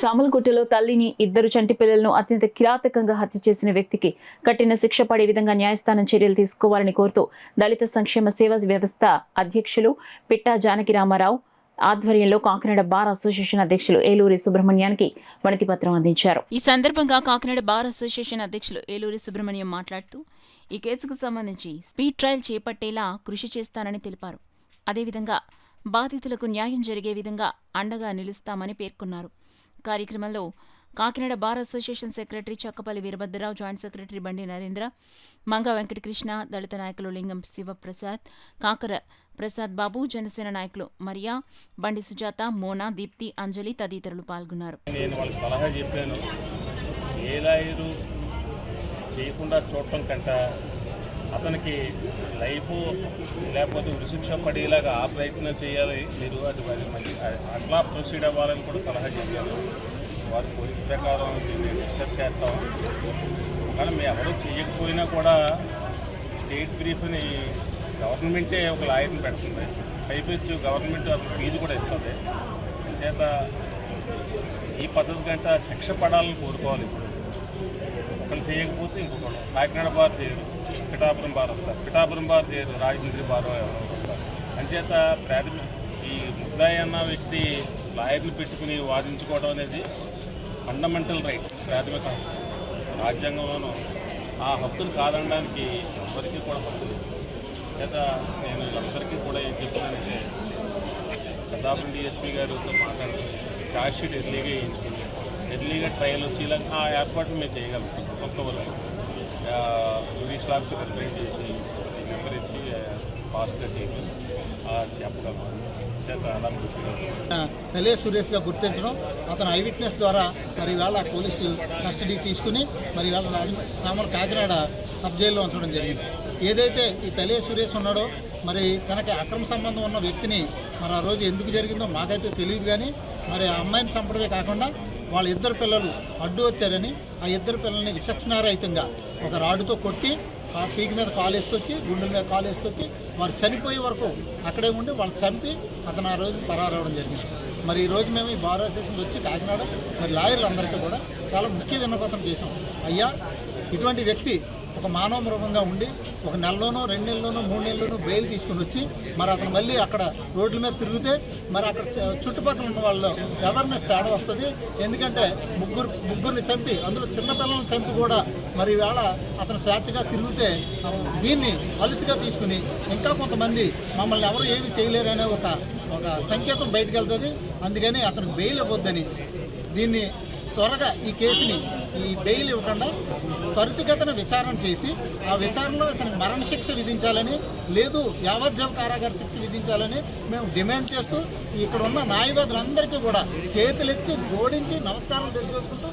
చామలగుట్టలో తల్లిని ఇద్దరు చంటి పిల్లలను అత్యంత కిరాతకంగా హత్య చేసిన వ్యక్తికి కఠిన శిక్ష పడే విధంగా న్యాయస్థానం చర్యలు తీసుకోవాలని కోరుతూ దళిత సంక్షేమ సేవా వ్యవస్థ అధ్యక్షులు పిట్టా జానకి రామారావు ఆధ్వర్యంలో కాకినాడ బార్ అసోసియేషన్ అధ్యక్షులు ఏలూరి సుబ్రహ్మణ్యానికి వినతి పత్రం అందించారు. ఈ సందర్భంగా కాకినాడ బార్ అసోసియేషన్ అధ్యక్షులు ఏలూరి సుబ్రహ్మణ్యం మాట్లాడుతూ ఈ కేసుకు సంబంధించి స్పీడ్ ట్రయల్ చేపట్టేలా కృషి చేస్తానని తెలిపారు. అదేవిధంగా బాధితులకు న్యాయం జరిగే విధంగా అండగా నిలుస్తామని పేర్కొన్నారు. కార్యక్రమంలో Kakinada bar association secretary Chakkapalli Veerabhadrarao, joint secretary Bandi Narendra, Manga Venkatakrishna, దళిత నాయకులు లింగం శివప్రసాద్, కాకర ప్రసాద్ బాబు, జనసేన నాయకులు మరియా, బండి సుజాత, మోనా, దీప్తి, అంజలి తదితరులు పాల్గొన్నారు. నేను వాళ్ళకి సలహా చెప్పాను, ఏ లాయరు చేయకుండా చూడటం కంట అతనికి లైఫ్ లేకపోతే ఉరిశిక్ష పడేలాగా ఆ ప్రయత్నం చేయాలి, మీరు అది మంచి అట్లా ప్రొసీడ్ అవ్వాలని కూడా సలహా చెప్పాను. వారి కోరిక ప్రకారం దీన్ని డిస్కస్ చేస్తాం. కానీ మేము ఎవరూ చేయకపోయినా కూడా స్టేట్ బ్రీఫ్ని గవర్నమెంటే ఒక లాయర్ని పెడుతుంది, పైపెచ్చు గవర్నమెంట్ ఫీజు కూడా ఇస్తుంది. అంచేత ఈ పద్ధతి కంటే శిక్ష పడాలని కోరుకోవాలి. ఇప్పుడు ఒకళ్ళు చేయకపోతే ఇంకొకళ్ళు కాకినాడ బార్ చేయరు, పిఠాపురం బార్ వస్తారు, పిఠాపురం బార్ చేయరు, రాజమండ్రి బార్ ఎవరో వస్తారు. అంచేత ఈ ముద్దాయి అన్న వ్యక్తి లాయర్ని పెట్టుకుని వాదించుకోవడం అనేది ఫండమెంటల్ రైట్, ప్రాథమిక హక్కు. రాజ్యాంగంలోనూ ఆ హక్కును కాదనడానికి ఎవరికి కూడా హక్కు లేదు. చేత నేను అందరికీ కూడా ఏం చెప్తున్నానంటే, ప్రతాపం డిఎస్పీ గారితో మాట్లాడుతూ ఛార్జ్షీట్ ఎర్లీగా వేయించుకుంది, ఎర్లీగా ట్రయల్ వచ్చేలా ఆ ఏర్పాట్లు మేము చేయగలం. కొంతవరకు జ్యుడిషియల్ ఆఫీసర్ రిప్రజెంట్ చేసి నెంబర్ ఇచ్చి ఫాస్ట్గా చేయగలం చెప్పగలం. తలే సురేష్గా గుర్తించడం, అతను ఐ విట్నెస్ ద్వారా మరి ఇవాళ పోలీసు కస్టడీ తీసుకుని మరి ఇవాళ కాకినాడ సబ్ జైల్లో ఉంచడం జరిగింది. ఏదైతే ఈ తలే సురేష్ ఉన్నాడో మరి తనకి అక్రమ సంబంధం ఉన్న వ్యక్తిని మరి ఆ రోజు ఎందుకు జరిగిందో మాకైతే తెలియదు. కానీ మరి ఆ అమ్మాయిని చంపడమే కాకుండా వాళ్ళ ఇద్దరు పిల్లలు అడ్డు వచ్చారని ఆ ఇద్దరు పిల్లల్ని విచక్షణారహితంగా ఒక రాడుతో కొట్టి ఆ పీకి మీద కాలు వేసుకొచ్చి, గుండెల మీద కాలు వేసుకొచ్చి వారు చనిపోయే వరకు అక్కడే ఉండి వాళ్ళు చంపి అతను ఆ రోజు పరారవడం జరిగింది. మరి ఈరోజు మేము ఈ బార్ అసోసియేషన్ వచ్చి కాకినాడ మరి లాయర్లందరికీ కూడా చాలా ముఖ్య విన్నపం చేసాం. అయ్యా, ఇటువంటి వ్యక్తి ఒక మానవ మృగంగా ఉండి ఒక నెలలోనో 2 నెలల్లోనో 3 నెలల్లోనో బెయిల్ తీసుకుని వచ్చి మరి అతను మళ్ళీ అక్కడ రోడ్ల మీద తిరిగితే మరి అక్కడ చుట్టుపక్కల ఉన్న వాళ్ళు అవేర్నెస్ తేడా వస్తుంది. ఎందుకంటే ముగ్గురిని చంపి, అందులో చిన్నపిల్లలను చంపి కూడా మరి వేళ అతను స్వేచ్ఛగా తిరిగితే దీన్ని అలుసుగా తీసుకుని ఇంకా కొంతమంది మమ్మల్ని ఎవరు ఏమి చేయలేరనే ఒక సంకేతం బయటకు వెళ్తుంది. అందుకని అతనికి బెయిల్ ఇవ్వద్దని, దీన్ని త్వరగా ఈ కేసుని ఈ బెయిల్ ఇవ్వకుండా త్వరితగతిన విచారణ చేసి ఆ విచారణలో ఇతనికి మరణశిక్ష విధించాలని, లేదు యావజ్జీవ కారాగార శిక్ష విధించాలని మేము డిమాండ్ చేస్తూ ఇక్కడ ఉన్న న్యాయవాదులందరికీ కూడా చేతులెత్తి జోడించి నమస్కారాలు తెలియజేసుకుంటూ